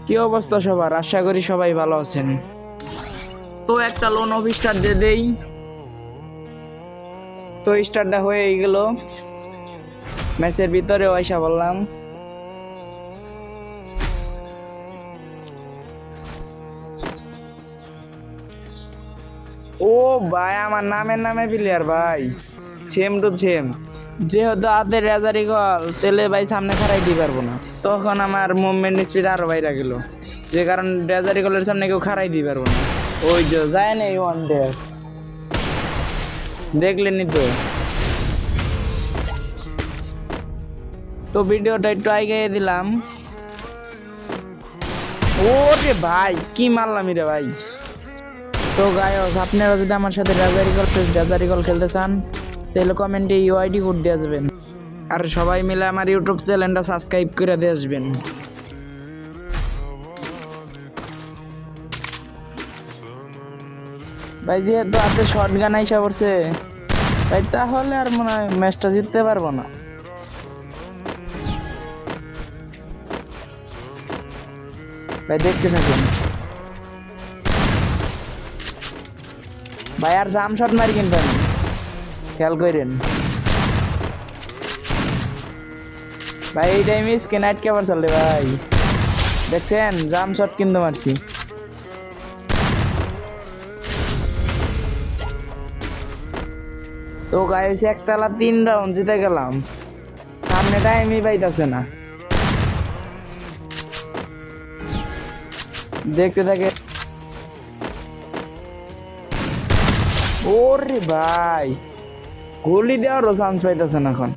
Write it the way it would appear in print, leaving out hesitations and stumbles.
কি অবস্থা সবার? আশা করি সবাই ভালো আছেন। তো একটা লোন অফ স্টার্ট দিয়ে দেই। তো স্টার্টটা হয়ে গেল, ম্যাচের ভিতরে আইসা বললাম। ও ভাই, আমার নামে প্লেয়ার ভাই, সেম টু সেম। যেহেতু হাতের রেজারি গল তেলে ভাই সামনে খারাই দিতে পারবো না, তখন আমার মুভমেন্ট স্পিড আরো বাইরে গেল, যে কারণ রেজারি গলের সামনে কেউ খারাই দিতে পারবো না। ওই যে যায় না এই ওয়ান ডে, দেখলেনি তো। তো ভিডিওটা একটু আগে দিলাম। ওরে ভাই কি মারলাম রে ভাই। তো গায়স, আপনারা যদি আমার সাথে রেজারি কল খেলতে চান তাহলে কমেন্টে ইউআইডি কোড দিয়ে যাবেন, আর সবাই মিলে আমার ইউটিউব চ্যানেলটা সাবস্ক্রাইব করে দিয়ে আসবেন। ভাই যেহেতু হাতে শর্ট গান আইসা পড়ছে ভাই, তাহলে আর মনে হয় ম্যাচটা জিততে পারবো না। ভাই দেখতে থাকুন ভাই, আর জাম শট মারি কিন্তু আমি, খেয়াল করেন ভাই। এই টাইমে স্ক্রিন আটকে পারছাল রে ভাই, দেখছেন জাম শট কিন্তু মারছি। তো গাইস একতলা 3 রাউন্ড জিতে গেলাম, সামনে টাইমই পাইতাছে না। দেখতে থাকে। ওরে ভাই, গুলি দেওয়ারও চান্স পাইতেছে না এখন।